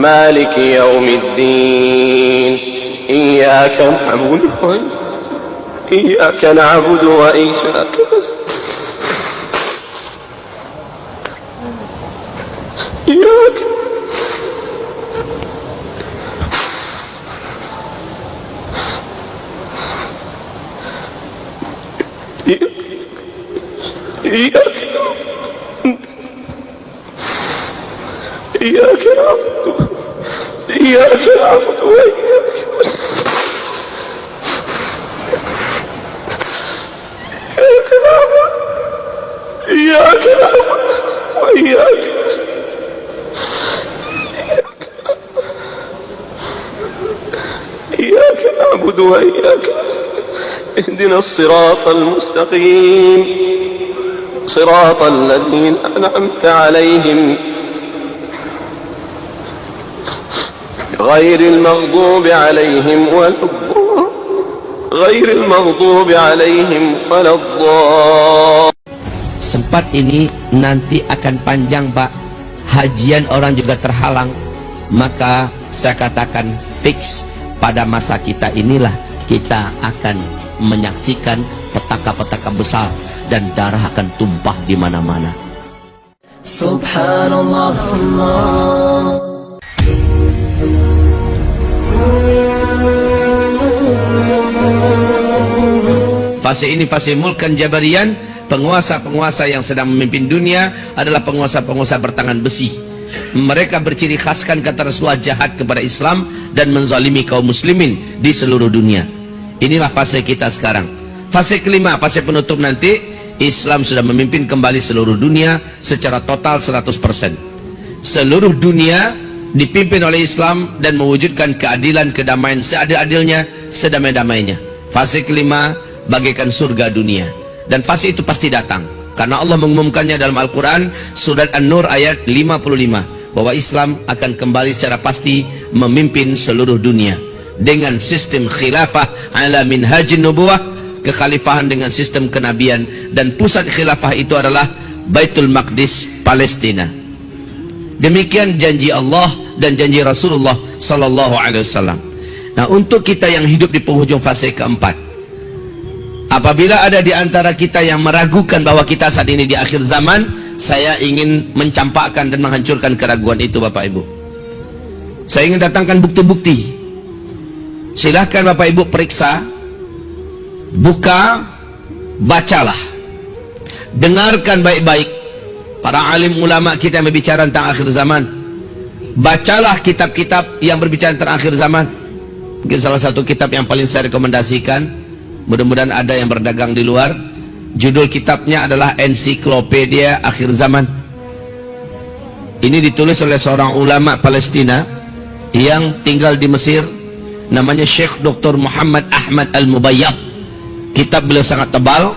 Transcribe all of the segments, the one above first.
مالك يوم الدين إياك نعبد وإياك إياك نعبد وإياك إياك نعبد وإياك اهدنا الصراط المستقيم صراط الذين أنعمت عليهم غير المغضوب عليهم ولا الضالين. Sempat ini nanti akan panjang Pak, hajian orang juga terhalang, maka saya katakan fix pada masa kita inilah kita akan menyaksikan petaka-petaka besar dan darah akan tumpah di mana-mana. Subhanallah. Fase ini fase mulkan jabarian. Penguasa-penguasa yang sedang memimpin dunia adalah penguasa-penguasa bertangan besi. Mereka berciri khaskan, kata Rasulullah, jahat kepada Islam dan menzalimi kaum muslimin di seluruh dunia. Inilah fase kita sekarang. Fase kelima, fase penutup nanti, Islam sudah memimpin kembali seluruh dunia secara total 100%. Seluruh dunia dipimpin oleh Islam dan mewujudkan keadilan, kedamaian seadil-adilnya, sedamai-damainya. Fase kelima bagaikan surga dunia. Dan fase itu pasti datang karena Allah mengumumkannya dalam Al-Quran surat An-Nur ayat 55 bahwa Islam akan kembali secara pasti memimpin seluruh dunia dengan sistem khilafah ala minhajin nubuwah, kekhalifahan dengan sistem kenabian, dan pusat khilafah itu adalah Baitul Maqdis, Palestina. Demikian janji Allah dan janji Rasulullah sallallahu alaihi wasallam. Nah, untuk kita yang hidup di penghujung fase keempat, apabila ada di antara kita yang meragukan bahwa kita saat ini di akhir zaman, saya ingin mencampakkan dan menghancurkan keraguan itu, Bapak Ibu. Saya ingin datangkan bukti-bukti. Silahkan Bapak Ibu periksa, buka, bacalah, dengarkan baik-baik para alim ulama kita yang berbicara tentang akhir zaman. Bacalah kitab-kitab yang berbicara tentang akhir zaman. Mungkin salah satu kitab yang paling saya rekomendasikan, mudah-mudahan ada yang berdagang di luar, judul kitabnya adalah Ensiklopedia Akhir Zaman. Ini ditulis oleh seorang ulama Palestina yang tinggal di Mesir, namanya Syekh Dr. Muhammad Ahmad Al-Mubayyad. Kitab beliau sangat tebal,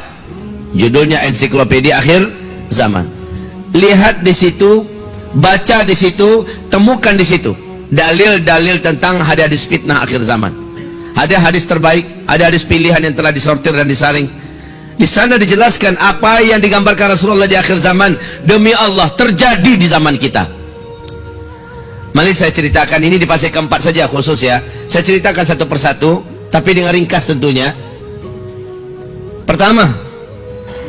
judulnya Ensiklopedia Akhir Zaman. Lihat di situ, baca di situ, temukan di situ dalil-dalil tentang hadis fitnah akhir zaman. Ada hadis terbaik, ada hadis pilihan yang telah disortir dan disaring. Di sana dijelaskan apa yang digambarkan Rasulullah di akhir zaman, demi Allah terjadi di zaman kita. Mari saya ceritakan ini di fase keempat saja khusus ya. Saya ceritakan satu persatu, tapi dengan ringkas tentunya. Pertama,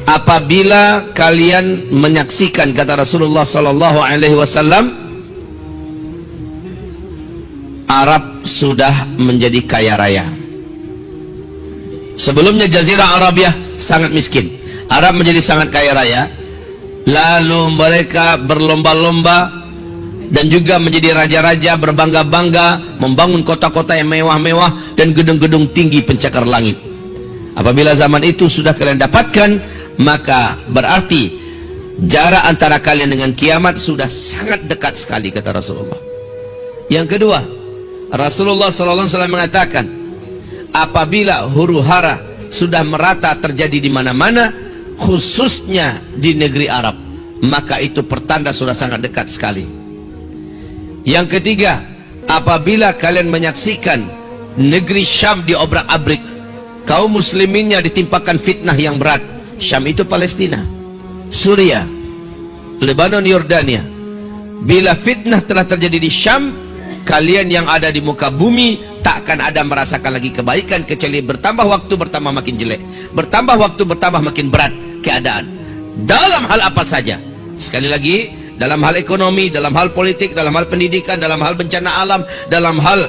apabila kalian menyaksikan, kata Rasulullah sallallahu alaihi wasallam, Arab sudah menjadi kaya raya. Sebelumnya Jazirah Arabiah sangat miskin, Arab menjadi sangat kaya raya. Lalu mereka berlomba-lomba dan juga menjadi raja-raja, berbangga-bangga, membangun kota-kota yang mewah-mewah dan gedung-gedung tinggi pencakar langit. Apabila zaman itu sudah kalian dapatkan, maka berarti jarak antara kalian dengan kiamat sudah sangat dekat sekali, kata Rasulullah. Yang kedua, Rasulullah SAW mengatakan, apabila huru-hara sudah merata terjadi di mana-mana, khususnya di negeri Arab, maka itu pertanda sudah sangat dekat sekali. Yang ketiga, apabila kalian menyaksikan negeri Syam diobrak-abrik, kaum musliminnya ditimpakan fitnah yang berat. Syam itu Palestina, Suriah, Lebanon, Yordania. Bila fitnah telah terjadi di Syam, kalian yang ada di muka bumi takkan ada merasakan lagi kebaikan kecuali bertambah waktu bertambah makin jelek, bertambah waktu bertambah makin berat keadaan dalam hal apa saja. Sekali lagi, dalam hal ekonomi, dalam hal politik, dalam hal pendidikan, dalam hal bencana alam, dalam hal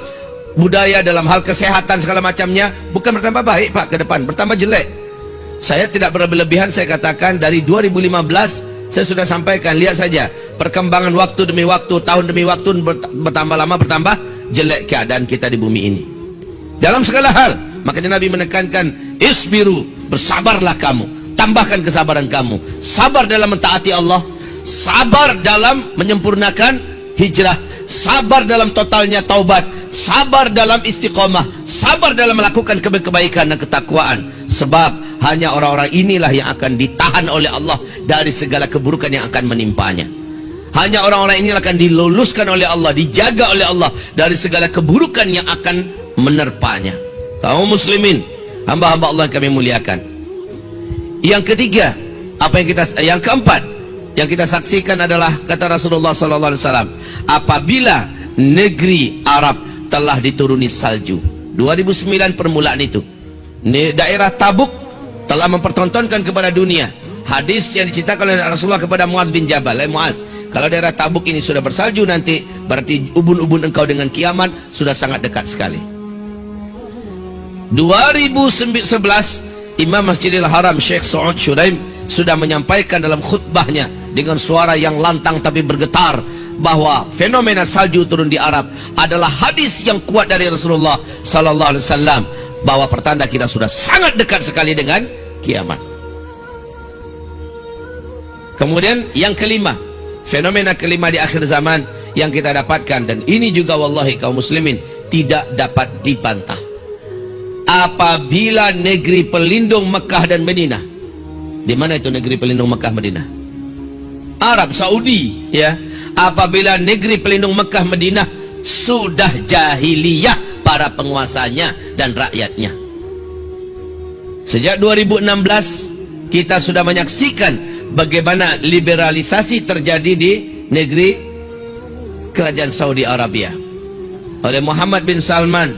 budaya, dalam hal kesehatan, segala macamnya bukan bertambah baik Pak ke depan, bertambah jelek. Saya tidak berlebihan, saya katakan dari 2015 saya sudah sampaikan, lihat saja perkembangan waktu demi waktu, tahun demi waktu bertambah lama bertambah jelek keadaan kita di bumi ini dalam segala hal. Makanya Nabi menekankan isbiru, bersabarlah kamu, tambahkan kesabaran kamu, sabar dalam mentaati Allah, sabar dalam menyempurnakan hijrah, sabar dalam totalnya taubat, sabar dalam istiqomah, sabar dalam melakukan kebaikan dan ketakwaan. Sebab hanya orang-orang inilah yang akan ditahan oleh Allah dari segala keburukan yang akan menimpanya. Hanya orang-orang ini akan diluluskan oleh Allah, dijaga oleh Allah dari segala keburukan yang akan menerpanya. Kaum muslimin, hamba-hamba Allah yang kami muliakan. Yang ketiga, yang keempat yang kita saksikan adalah kata Rasulullah sallallahu alaihi wasallam, apabila negeri Arab telah dituruni salju. 2009 permulaan itu. Daerah Tabuk telah mempertontonkan kepada dunia hadis yang diceritakan oleh Rasulullah kepada Muadz bin Jabal. Muaz, kalau daerah Tabuk ini sudah bersalju nanti berarti ubun-ubun engkau dengan kiamat sudah sangat dekat sekali. 2011 Imam Masjidil Haram Syekh Saud Syuraim sudah menyampaikan dalam khutbahnya dengan suara yang lantang tapi bergetar bahwa fenomena salju turun di Arab adalah hadis yang kuat dari Rasulullah sallallahu alaihi wasallam, bahwa pertanda kita sudah sangat dekat sekali dengan kiamat. Kemudian yang kelima, fenomena kelima di akhir zaman yang kita dapatkan, dan ini juga wallahi kaum muslimin tidak dapat dibantah. Apabila negeri pelindung Mekah dan Madinah, di mana itu negeri pelindung Mekah Madinah? Arab Saudi, ya. Apabila negeri pelindung Mekah Madinah sudah jahiliyah para penguasanya dan rakyatnya. Sejak 2016 kita sudah menyaksikan bagaimana liberalisasi terjadi di negeri kerajaan Saudi Arabia oleh Muhammad bin Salman.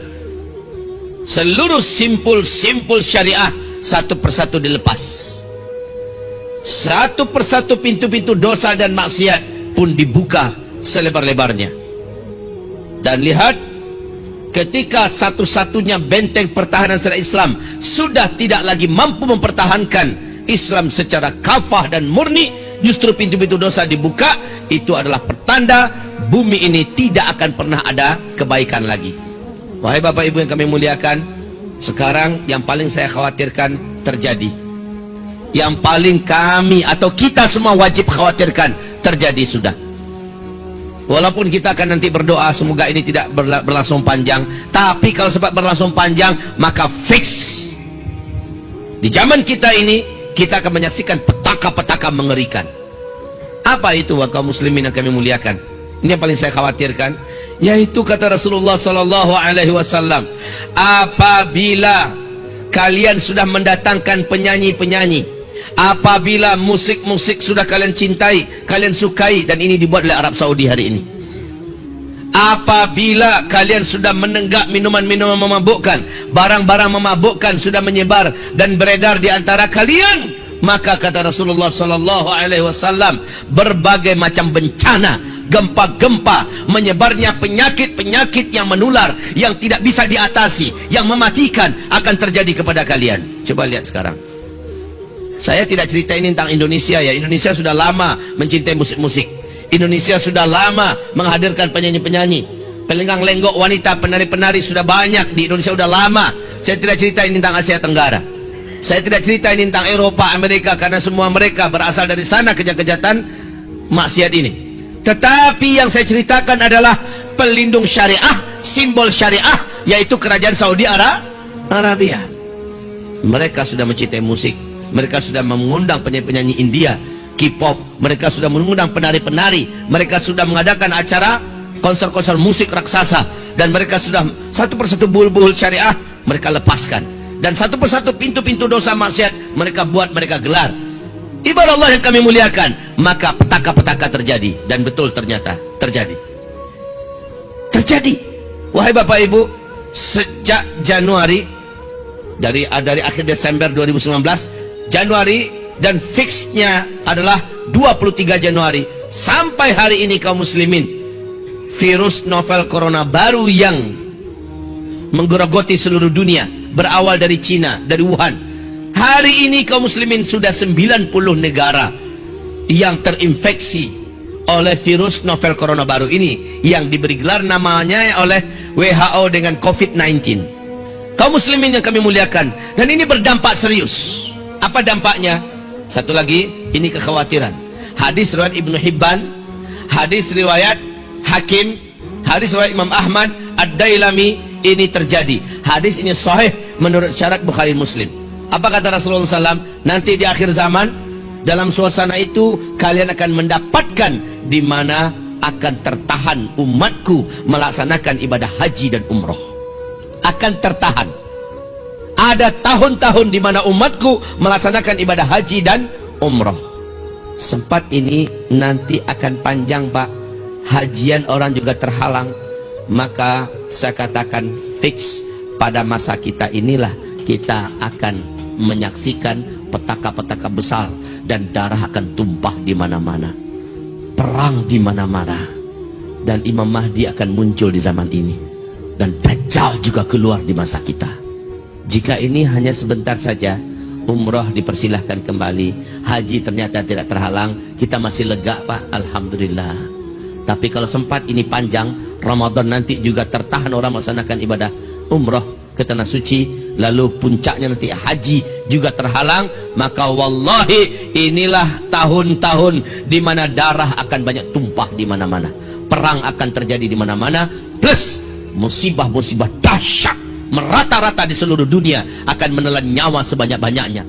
Seluruh simpul-simpul syariah satu persatu dilepas, satu persatu pintu-pintu dosa dan maksiat pun dibuka selebar-lebarnya. Dan lihat, ketika satu-satunya benteng pertahanan syariat Islam sudah tidak lagi mampu mempertahankan Islam secara kafah dan murni, justru pintu-pintu dosa dibuka. Itu adalah pertanda bumi ini tidak akan pernah ada kebaikan lagi. Wahai Bapak Ibu yang kami muliakan, sekarang yang paling saya khawatirkan terjadi, yang paling kami atau kita semua wajib khawatirkan terjadi sudah. Walaupun kita akan nanti berdoa semoga ini tidak berlangsung panjang, tapi kalau sempat berlangsung panjang maka fix di zaman kita ini kita akan menyaksikan petaka-petaka mengerikan. Apa itu kaum muslimin yang kami muliakan? Ini yang paling saya khawatirkan, yaitu kata Rasulullah sallallahu alaihi wasallam, apabila kalian sudah mendatangkan penyanyi-penyanyi, apabila musik-musik sudah kalian cintai, kalian sukai, dan ini dibuat oleh Arab Saudi hari ini, apabila kalian sudah menenggak minuman-minuman memabukkan, barang-barang memabukkan sudah menyebar dan beredar di antara kalian, maka kata Rasulullah sallallahu alaihi wasallam, berbagai macam bencana, gempa-gempa, menyebarnya penyakit-penyakit yang menular, yang tidak bisa diatasi, yang mematikan akan terjadi kepada kalian. Coba lihat sekarang. Saya tidak cerita ini tentang Indonesia, ya. Indonesia sudah lama mencintai musik-musik. Indonesia sudah lama menghadirkan penyanyi-penyanyi, pelenggang-lenggok wanita, penari-penari sudah banyak di Indonesia, sudah lama. Saya tidak cerita ini tentang Asia Tenggara. Saya tidak cerita ini tentang Eropa, Amerika, karena semua mereka berasal dari sana kejahatan maksiat ini. Tetapi yang saya ceritakan adalah pelindung syariah, simbol syariah, yaitu kerajaan Saudi Arabia. Mereka sudah mencintai musik, mereka sudah mengundang penyanyi-penyanyi India, K-pop, mereka sudah mengundang penari-penari, mereka sudah mengadakan acara konser-konser musik raksasa, dan mereka sudah satu persatu buhul-buhul syariah mereka lepaskan, dan satu persatu pintu-pintu dosa maksiat mereka buat, mereka gelar. Ibadah Allah yang kami muliakan, maka petaka-petaka terjadi, dan betul ternyata terjadi. terjadi. Wahai Bapak Ibu, sejak Januari, dari akhir Desember 2019, Januari, dan fixnya adalah 23 Januari sampai hari ini, kaum muslimin, virus novel corona baru yang menggerogoti seluruh dunia berawal dari Cina, dari Wuhan. Hari ini kaum muslimin sudah 90 negara yang terinfeksi oleh virus novel corona baru ini, yang diberi gelar namanya oleh WHO dengan COVID-19. Kaum muslimin yang kami muliakan, dan ini berdampak serius. Apa dampaknya? Satu lagi, ini kekhawatiran. Hadis riwayat Ibnu Hibban, hadis riwayat Hakim, hadis riwayat Imam Ahmad, Ad-Dailami, ini terjadi. Hadis ini sahih menurut syarat Bukhari Muslim. Apa kata Rasulullah SAW? Nanti di akhir zaman, dalam suasana itu kalian akan mendapatkan di mana akan tertahan umatku melaksanakan ibadah haji dan umroh. Akan tertahan. Ada tahun-tahun di mana umatku melaksanakan ibadah haji dan umroh. Sempat ini nanti akan panjang, Pak. Hajian orang juga terhalang. Maka saya katakan fix pada masa kita inilah kita akan menyaksikan petaka-petaka besar dan darah akan tumpah di mana-mana. Perang di mana-mana. Dan Imam Mahdi akan muncul di zaman ini. Dan Dajjal juga keluar di masa kita. Jika ini hanya sebentar saja, umroh dipersilahkan kembali, haji ternyata tidak terhalang, kita masih lega, Pak, alhamdulillah. Tapi kalau sempat ini panjang, Ramadan nanti juga tertahan orang melaksanakan ibadah umroh ke tanah suci, lalu puncaknya nanti haji juga terhalang, maka wallahi inilah tahun-tahun di mana darah akan banyak tumpah di mana-mana, perang akan terjadi di mana-mana, plus musibah-musibah dahsyat merata-rata di seluruh dunia akan menelan nyawa sebanyak-banyaknya.